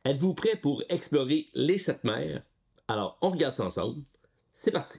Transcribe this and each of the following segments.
Êtes-vous prêt pour explorer les 7 mers? Alors, on regarde ça ensemble. C'est parti!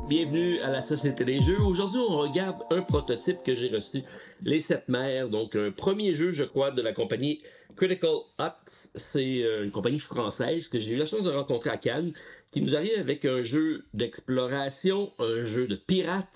Bienvenue à la Société des Jeux. Aujourd'hui, on regarde un prototype que j'ai reçu, les 7 mers, donc un premier jeu, je crois, de la compagnie Critical Hut. C'est une compagnie française que j'ai eu la chance de rencontrer à Cannes, qui nous arrive avec un jeu d'exploration, un jeu de pirates,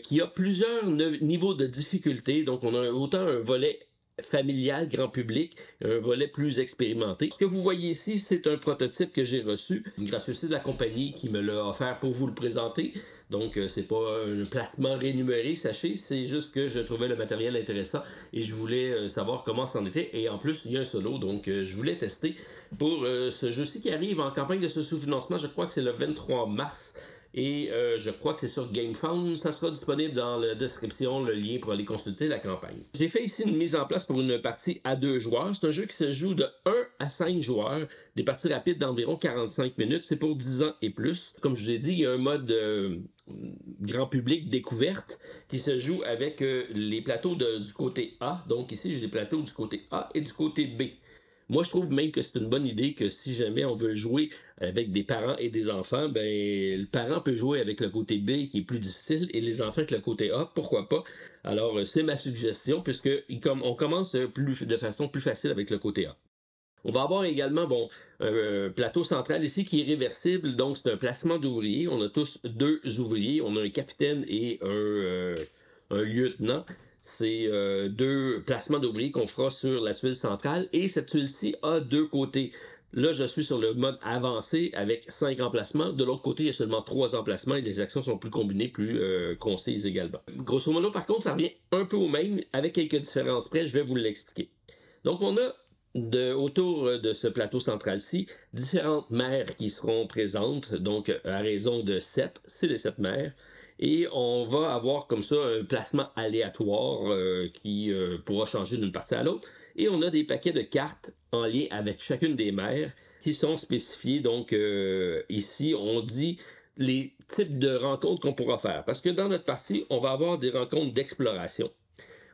qui a plusieurs niveaux de difficulté. Donc, on a autant un volet familial, grand public, un volet plus expérimenté. Ce que vous voyez ici, c'est un prototype que j'ai reçu, une gracieuseté de la compagnie qui me l'a offert pour vous le présenter. Donc, c'est pas un placement rémunéré, sachez, c'est juste que je trouvais le matériel intéressant et je voulais savoir comment c'en était. Et en plus, il y a un solo, donc je voulais tester pour ce jeu-ci qui arrive en campagne de ce sous-financement. Je crois que c'est le 23 mars. Et je crois que c'est sur GameFound. Ça sera disponible dans la description, le lien pour aller consulter la campagne. J'ai fait ici une mise en place pour une partie à 2 joueurs. C'est un jeu qui se joue de 1 à 5 joueurs. Des parties rapides d'environ 45 minutes. C'est pour 10 ans et plus. Comme je vous ai dit, il y a un mode grand public découverte qui se joue avec les plateaux du côté A. Donc ici, j'ai les plateaux du côté A et du côté B. Moi, je trouve même que c'est une bonne idée que si jamais on veut jouer avec des parents et des enfants, ben le parent peut jouer avec le côté B qui est plus difficile et les enfants avec le côté A, pourquoi pas. Alors, c'est ma suggestion puisque on commence de façon plus facile avec le côté A. On va avoir également un plateau central ici qui est réversible, donc c'est un placement d'ouvriers. On a tous 2 ouvriers, on a un capitaine et un lieutenant. C'est 2 placements d'ouvriers qu'on fera sur la tuile centrale et cette tuile-ci a 2 côtés. Là, je suis sur le mode avancé avec 5 emplacements. De l'autre côté, il y a seulement 3 emplacements et les actions sont plus combinées, plus concises également. Grosso modo, par contre, ça revient un peu au même avec quelques différences près. Je vais vous l'expliquer. Donc, on a autour de ce plateau central-ci, différentes mers qui seront présentes, donc à raison de 7, c'est les 7 mers. Et on va avoir comme ça un placement aléatoire qui pourra changer d'une partie à l'autre. Et on a des paquets de cartes en lien avec chacune des mers qui sont spécifiées. Donc ici, on dit les types de rencontres qu'on pourra faire. Parce que dans notre partie, on va avoir des rencontres d'exploration.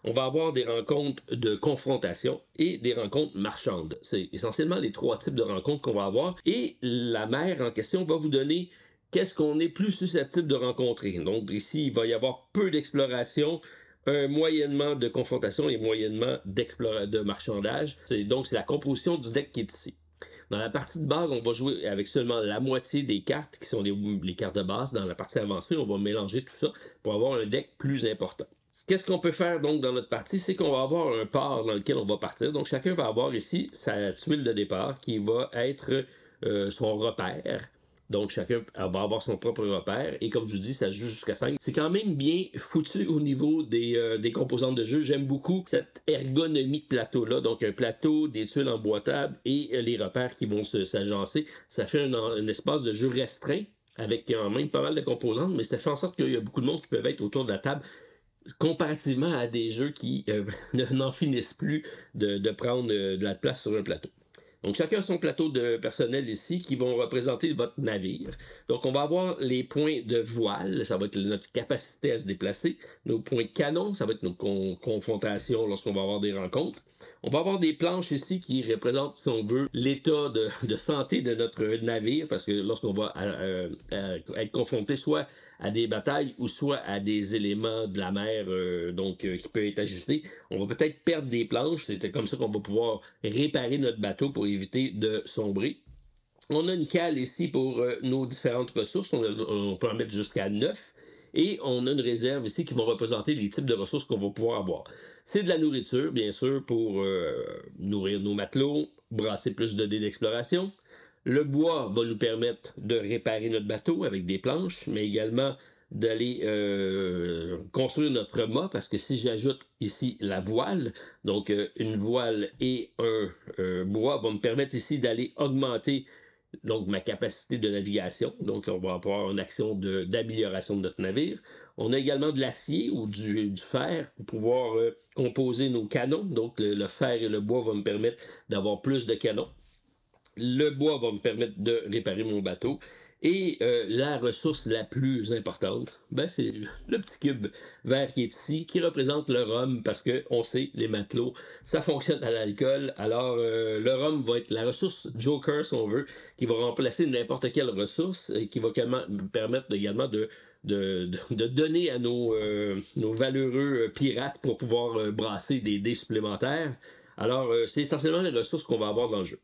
On va avoir des rencontres de confrontation et des rencontres marchandes. C'est essentiellement les 3 types de rencontres qu'on va avoir. Et la mer en question va vous donner qu'est-ce qu'on est plus susceptible de rencontrer. Donc ici, il va y avoir peu d'exploration, un moyennement de confrontation et moyennement de marchandage. Donc c'est la composition du deck qui est ici. Dans la partie de base, on va jouer avec seulement la moitié des cartes qui sont les cartes de base. Dans la partie avancée, on va mélanger tout ça pour avoir un deck plus important. Qu'est-ce qu'on peut faire donc dans notre partie? C'est qu'on va avoir un port dans lequel on va partir. Donc chacun va avoir ici sa tuile de départ qui va être son repère. Donc, chacun va avoir son propre repère. Et comme je vous dis, ça se joue jusqu'à 5. C'est quand même bien foutu au niveau des composantes de jeu. J'aime beaucoup cette ergonomie de plateau-là. Donc, un plateau, des tuiles emboîtables et les repères qui vont s'agencer. Ça fait un espace de jeu restreint avec quand même pas mal de composantes. Mais ça fait en sorte qu'il y a beaucoup de monde qui peuvent être autour de la table comparativement à des jeux qui n'en finissent plus de prendre de la place sur un plateau. Donc, chacun a son plateau de personnel ici qui vont représenter votre navire. Donc, on va avoir les points de voile, ça va être notre capacité à se déplacer. Nos points de canon, ça va être nos confrontations lorsqu'on va avoir des rencontres. On va avoir des planches ici qui représentent, si on veut, l'état de santé de notre navire, parce que lorsqu'on va être confronté soit à des batailles ou soit à des éléments de la mer qui peut être ajusté, on va peut-être perdre des planches. C'est comme ça qu'on va pouvoir réparer notre bateau pour éviter de sombrer. On a une cale ici pour nos différentes ressources. On peut en mettre jusqu'à 9. Et on a une réserve ici qui va représenter les types de ressources qu'on va pouvoir avoir. C'est de la nourriture, bien sûr, pour nourrir nos matelots, brasser plus de dés d'exploration. Le bois va nous permettre de réparer notre bateau avec des planches, mais également d'aller construire notre mât, parce que si j'ajoute ici la voile, donc une voile et un bois vont me permettre ici d'aller augmenter donc ma capacité de navigation. Donc, on va avoir une action d'amélioration de notre navire. On a également de l'acier ou du fer pour pouvoir composer nos canons. Donc, le fer et le bois vont me permettre d'avoir plus de canons. Le bois va me permettre de réparer mon bateau. Et la ressource la plus importante, ben, c'est le petit cube vert qui est ici, qui représente le rhum, parce qu'on sait, les matelots, ça fonctionne à l'alcool. Alors, le rhum va être la ressource joker, si on veut, qui va remplacer n'importe quelle ressource, et qui va permettre également de donner à nos valeureux pirates pour pouvoir brasser des dés supplémentaires. Alors, c'est essentiellement les ressources qu'on va avoir dans le jeu.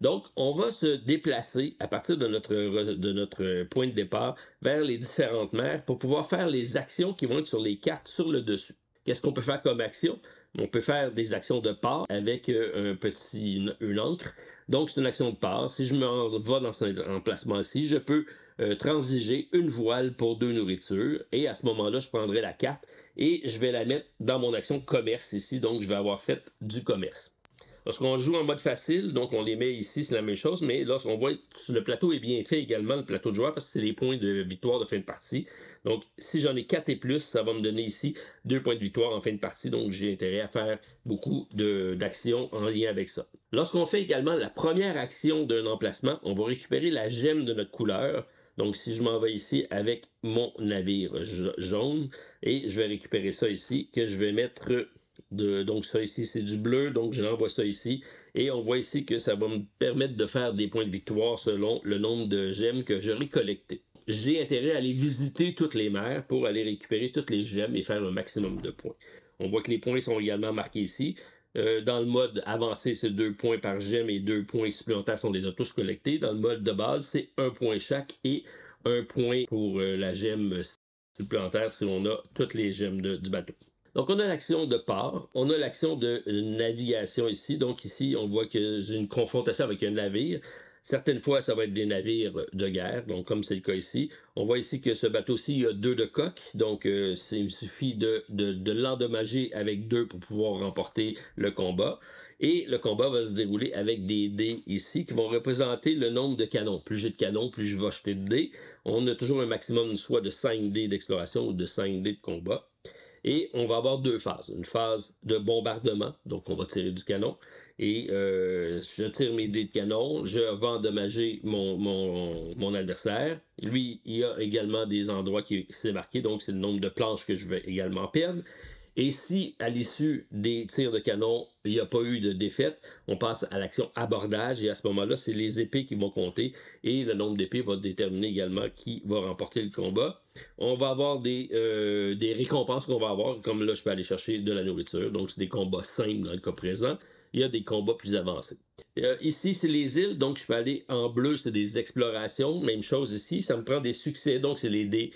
Donc, on va se déplacer à partir de notre point de départ vers les différentes mers pour pouvoir faire les actions qui vont être sur les cartes sur le dessus. Qu'est-ce qu'on peut faire comme action? On peut faire des actions de part avec une encre. Donc, c'est une action de part. Si je me vais dans cet emplacement-ci, je peux transiger une voile pour 2 nourritures. Et à ce moment-là, je prendrai la carte et je vais la mettre dans mon action commerce ici. Donc, je vais avoir fait du commerce. Lorsqu'on joue en mode facile, donc on les met ici, c'est la même chose, mais lorsqu'on voit que le plateau est bien fait également, le plateau de joueur, parce que c'est les points de victoire de fin de partie. Donc, si j'en ai 4 et plus, ça va me donner ici 2 points de victoire en fin de partie, donc j'ai intérêt à faire beaucoup d'actions en lien avec ça. Lorsqu'on fait également la première action d'un emplacement, on va récupérer la gemme de notre couleur. Donc, si je m'en vais ici avec mon navire jaune, et je vais récupérer ça ici, que je vais mettre... donc ça ici c'est du bleu, donc j'envoie ça ici et on voit ici que ça va me permettre de faire des points de victoire selon le nombre de gemmes que j'aurai collecté. J'ai intérêt à aller visiter toutes les mers pour aller récupérer toutes les gemmes et faire un maximum de points. On voit que les points sont également marqués ici. Dans le mode avancé, c'est 2 points par gemme et 2 points supplémentaires sont déjà tous collectés. Dans le mode de base, c'est 1 point chaque et 1 point pour la gemme supplémentaire si on a toutes les gemmes du bateau. Donc, on a l'action de part, on a l'action de navigation ici. Donc, ici, on voit que j'ai une confrontation avec un navire. Certaines fois, ça va être des navires de guerre, donc comme c'est le cas ici. On voit ici que ce bateau-ci a 2 de coque, donc il suffit de l'endommager avec 2 pour pouvoir remporter le combat. Et le combat va se dérouler avec des dés ici qui vont représenter le nombre de canons. Plus j'ai de canons, plus je vais jeter de dés. On a toujours un maximum soit de 5 dés d'exploration ou de 5 dés de combat. Et on va avoir 2 phases. Une phase de bombardement, donc on va tirer du canon. Et je tire mes dés de canon, je vais endommager mon adversaire. Lui, il y a également des endroits qui s'est marqué, donc c'est le nombre de planches que je vais également perdre. Et si, à l'issue des tirs de canon, il n'y a pas eu de défaite, on passe à l'action abordage et à ce moment-là, c'est les épées qui vont compter et le nombre d'épées va déterminer également qui va remporter le combat. On va avoir des récompenses qu'on va avoir, comme là, je peux aller chercher de la nourriture, donc c'est des combats simples dans le cas présent. Il y a des combats plus avancés. Ici, c'est les îles, donc je peux aller en bleu, c'est des explorations. Même chose ici, ça me prend des succès, donc c'est les dés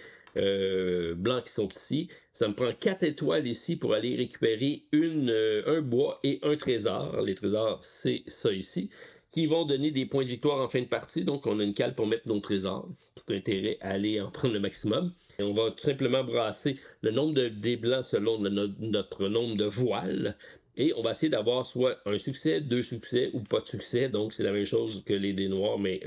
blancs qui sont ici. Ça me prend 4 étoiles ici pour aller récupérer un bois et un trésor. Les trésors, c'est ça ici, qui vont donner des points de victoire en fin de partie. Donc, on a une cale pour mettre nos trésors. Tout intérêt à aller en prendre le maximum. Et on va tout simplement brasser le nombre de dés blancs selon notre nombre de voiles. Et on va essayer d'avoir soit un succès, 2 succès ou pas de succès. Donc, c'est la même chose que les dés noirs, mais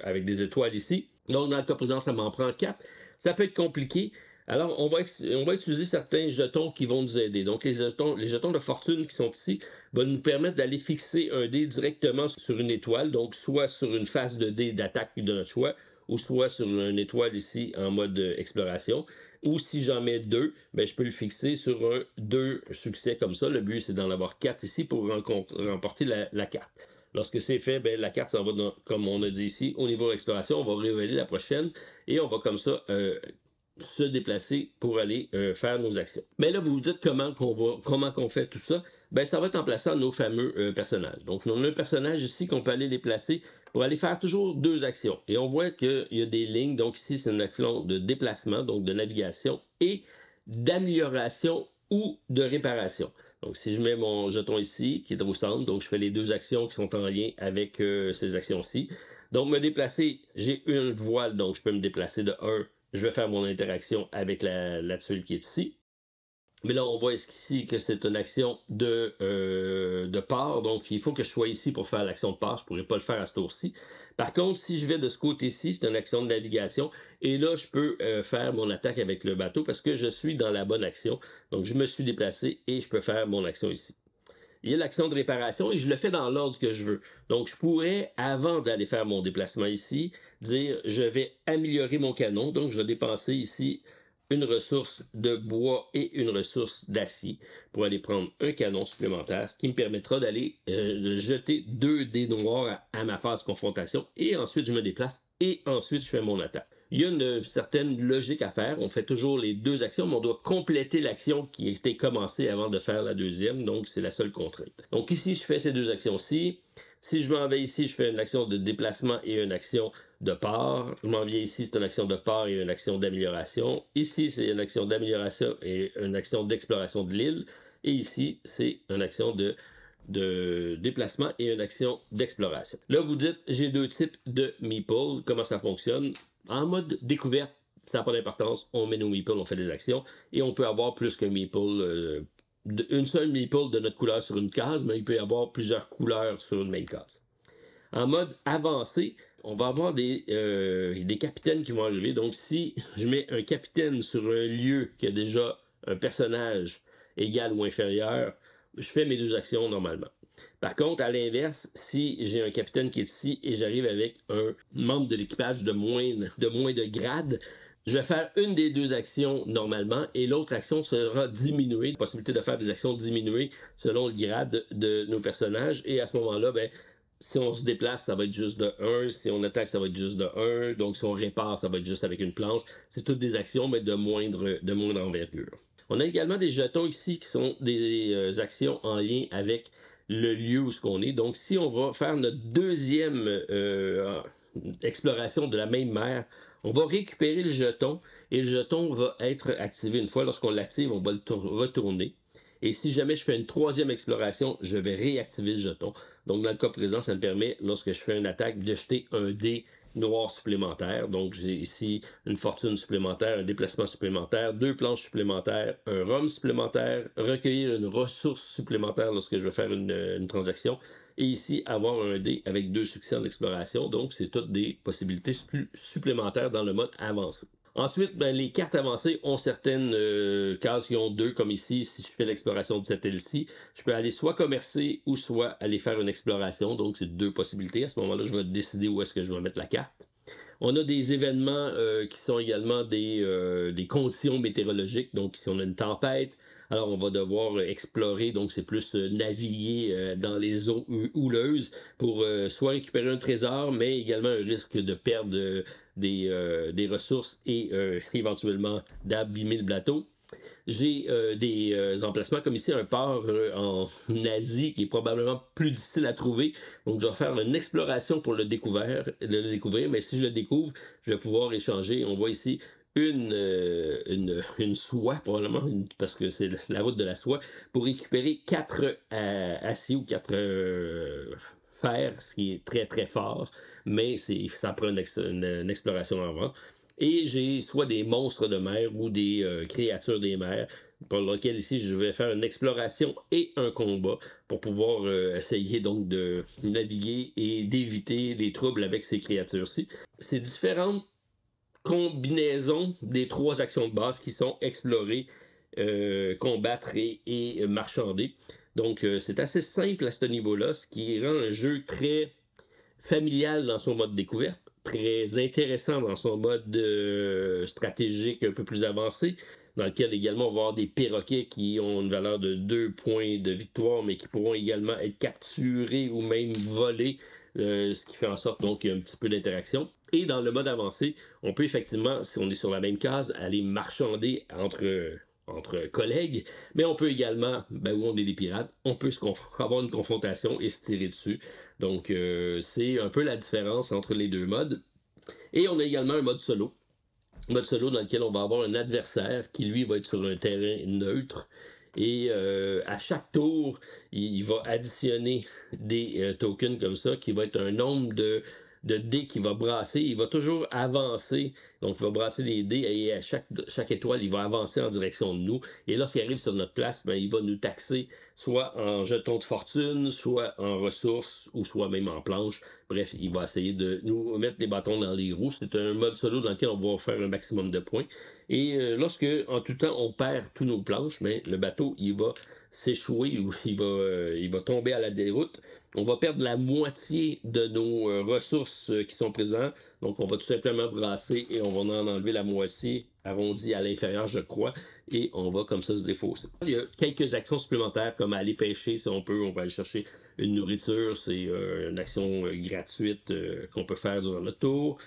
avec des étoiles ici. Donc, dans le cas présent, ça m'en prend 4. Ça peut être compliqué. Alors, on va utiliser certains jetons qui vont nous aider. Donc, les jetons de fortune qui sont ici vont nous permettre d'aller fixer un dé directement sur une étoile. Donc, soit sur une face de dé d'attaque de notre choix, ou soit sur une étoile ici en mode exploration. Ou si j'en mets 2, ben, je peux le fixer sur 2 succès comme ça. Le but, c'est d'en avoir 4 ici pour remporter la carte. Lorsque c'est fait, ben, la carte s'en va, comme on a dit ici, au niveau de l'exploration. On va révéler la prochaine et on va comme ça se déplacer pour aller faire nos actions. Mais là, vous vous dites comment qu'on fait tout ça? Ben, ça va être en plaçant nos fameux personnages. Donc, on a un personnage ici qu'on peut aller déplacer pour aller faire toujours 2 actions. Et on voit qu'il y a des lignes. Donc, ici, c'est une action de déplacement, donc de navigation et d'amélioration ou de réparation. Donc, si je mets mon jeton ici, qui est au centre, donc je fais les 2 actions qui sont en lien avec ces actions-ci. Donc, me déplacer, j'ai une voile, donc je peux me déplacer de 1. Je vais faire mon interaction avec la tuile qui est ici. Mais là, on voit ici que c'est une action de part. Donc, il faut que je sois ici pour faire l'action de part. Je ne pourrais pas le faire à ce tour-ci. Par contre, si je vais de ce côté-ci, c'est une action de navigation. Et là, je peux faire mon attaque avec le bateau parce que je suis dans la bonne action. Donc, je me suis déplacé et je peux faire mon action ici. Il y a l'action de réparation et je le fais dans l'ordre que je veux. Donc, je pourrais, avant d'aller faire mon déplacement ici, dire je vais améliorer mon canon. Donc, je vais dépenser ici une ressource de bois et une ressource d'acier pour aller prendre un canon supplémentaire, ce qui me permettra d'aller jeter 2 dés noirs à ma phase confrontation. Et ensuite, je me déplace et ensuite, je fais mon attaque. Il y a une certaine logique à faire. On fait toujours les 2 actions, mais on doit compléter l'action qui a été commencée avant de faire la deuxième. Donc, c'est la seule contrainte. Donc ici, je fais ces 2 actions-ci. Si je m'en vais ici, je fais une action de déplacement et une action de part. Je m'en viens ici, c'est une action de part et une action d'amélioration. Ici, c'est une action d'amélioration et une action d'exploration de l'île. Et ici, c'est une action de déplacement et une action d'exploration. Là, vous dites, j'ai 2 types de meeple. Comment ça fonctionne? En mode découverte, ça n'a pas d'importance. On met nos meeples, on fait des actions. Et on peut avoir plus qu'un meeple, une seule meeple de notre couleur sur une case, mais il peut y avoir plusieurs couleurs sur une même case. En mode avancé, on va avoir des capitaines qui vont arriver. Donc, si je mets un capitaine sur un lieu qui a déjà un personnage égal ou inférieur, je fais mes 2 actions normalement. Par contre, à l'inverse, si j'ai un capitaine qui est ici et j'arrive avec un membre de l'équipage de moins de grade, je vais faire une des 2 actions normalement et l'autre action sera diminuée. Possibilité de faire des actions diminuées selon le grade de nos personnages. Et à ce moment-là, ben, si on se déplace, ça va être juste de 1. Si on attaque, ça va être juste de 1. Donc, si on répare, ça va être juste avec une planche. C'est toutes des actions, mais de moindre envergure. On a également des jetons ici qui sont des actions en lien avec le lieu où on est. Donc, si on va faire notre deuxième exploration de la même mer, on va récupérer le jeton et le jeton va être activé une fois. Lorsqu'on l'active, on va le retourner. Et si jamais je fais une 3e exploration, je vais réactiver le jeton. Donc, dans le cas présent, ça me permet, lorsque je fais une attaque, de jeter un dé noir supplémentaire. Donc, j'ai ici une fortune supplémentaire, un déplacement supplémentaire, 2 planches supplémentaires, un rhum supplémentaire, recueillir une ressource supplémentaire lorsque je vais faire une transaction. Et ici, avoir un dé avec 2 succès en exploration. Donc, c'est toutes des possibilités supplémentaires dans le mode avancé. Ensuite, ben, les cartes avancées ont certaines cases qui ont 2, comme ici, si je fais l'exploration de cette île-ci, je peux aller soit commercer ou soit aller faire une exploration. Donc, c'est 2 possibilités. À ce moment-là, je vais décider où est-ce que je vais mettre la carte. On a des événements qui sont également des conditions météorologiques. Donc, si on a une tempête, alors on va devoir explorer, donc c'est plus naviguer dans les eaux houleuses pour soit récupérer un trésor, mais également un risque de perdre des ressources et éventuellement d'abîmer le bateau. J'ai des emplacements comme ici, un port en Asie qui est probablement plus difficile à trouver. Donc, je vais faire une exploration pour le découvrir. Mais si je le découvre, je vais pouvoir échanger. On voit ici une soie, probablement, parce que c'est la route de la soie, pour récupérer 4 acier ou 4 fer, ce qui est très très fort. Mais ça prend une exploration avant. Et j'ai soit des monstres de mer ou des créatures des mers, pour lesquelles ici je vais faire une exploration et un combat pour pouvoir essayer donc de naviguer et d'éviter les troubles avec ces créatures-ci. Ces différentes combinaisons des 3 actions de base qui sont explorer, combattre et marchander. Donc c'est assez simple à ce niveau-là, ce qui rend un jeu très familial dans son mode découverte, très intéressant dans son mode stratégique un peu plus avancé, dans lequel également on va avoir des perroquets qui ont une valeur de 2 points de victoire, mais qui pourront également être capturés ou même volés, ce qui fait en sorte donc qu'il y a un petit peu d'interaction. Et dans le mode avancé, on peut effectivement, si on est sur la même case, aller marchander entre collègues, mais on peut également, où on est des pirates, on peut avoir une confrontation et se tirer dessus. Donc, c'est un peu la différence entre les 2 modes. Et on a également un mode solo. Un mode solo dans lequel on va avoir un adversaire qui, lui, va être sur un terrain neutre. Et à chaque tour, il va additionner des tokens comme ça, qui va être un nombre de de dés qu'il va brasser. Il va toujours avancer, donc il va brasser des dés et à chaque étoile, il va avancer en direction de nous. Et lorsqu'il arrive sur notre place, ben, il va nous taxer soit en jetons de fortune, soit en ressources, ou soit même en planche. Bref, il va essayer de nous mettre les bâtons dans les roues. C'est un mode solo dans lequel on va faire un maximum de points. Et lorsque, en tout temps, on perd tous nos planches, mais le bateau, il va s'échouer ou il va tomber à la déroute. On va perdre la moitié de nos ressources qui sont présentes. Donc, on va tout simplement brasser et on va en enlever la moitié, arrondi à l'inférieur, je crois, et on va comme ça se défausser. Il y a quelques actions supplémentaires, comme aller pêcher si on peut aller chercher une nourriture. C'est une action gratuite qu'on peut faire durant notre tour.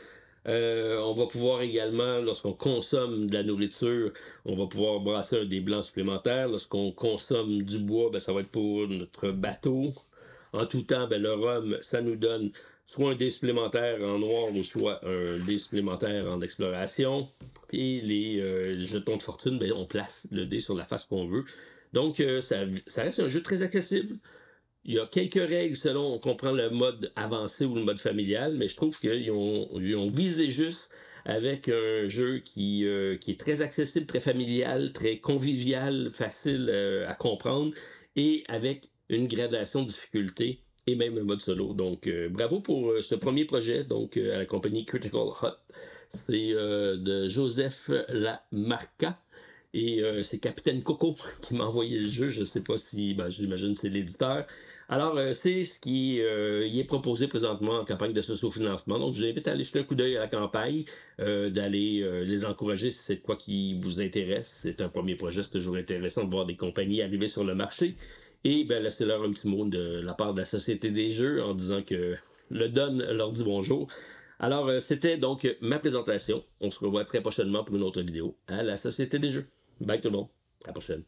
On va pouvoir également, lorsqu'on consomme de la nourriture, on va pouvoir brasser un dé blanc supplémentaire. Lorsqu'on consomme du bois, ben, ça va être pour notre bateau. En tout temps, ben, le rhum, ça nous donne soit un dé supplémentaire en noir ou soit un dé supplémentaire en exploration. Et les jetons de fortune, ben, on place le dé sur la face qu'on veut. Donc, ça reste un jeu très accessible. Il y a quelques règles selon on comprend le mode avancé ou le mode familial, mais je trouve qu'ils ont visé juste avec un jeu qui est très accessible, très familial, très convivial, facile à comprendre, et avec une gradation de difficulté et même un mode solo. Donc, bravo pour ce premier projet, donc à la compagnie Critical Hut. C'est de Joseph Lamarca. Et c'est Capitaine Coco qui m'a envoyé le jeu. Je ne sais pas si, ben, j'imagine c'est l'éditeur. Alors, c'est ce qui y est proposé présentement en campagne de socio-financement. Donc, je vous invite à aller jeter un coup d'œil à la campagne, d'aller les encourager si c'est de quoi qui vous intéresse. C'est un premier projet, c'est toujours intéressant de voir des compagnies arriver sur le marché. Et ben, laissez-leur un petit mot de la part de la Société des Jeux en disant que le Don leur dit bonjour. Alors, c'était donc ma présentation. On se revoit très prochainement pour une autre vidéo à la Société des Jeux. Bye tout le monde. À la prochaine.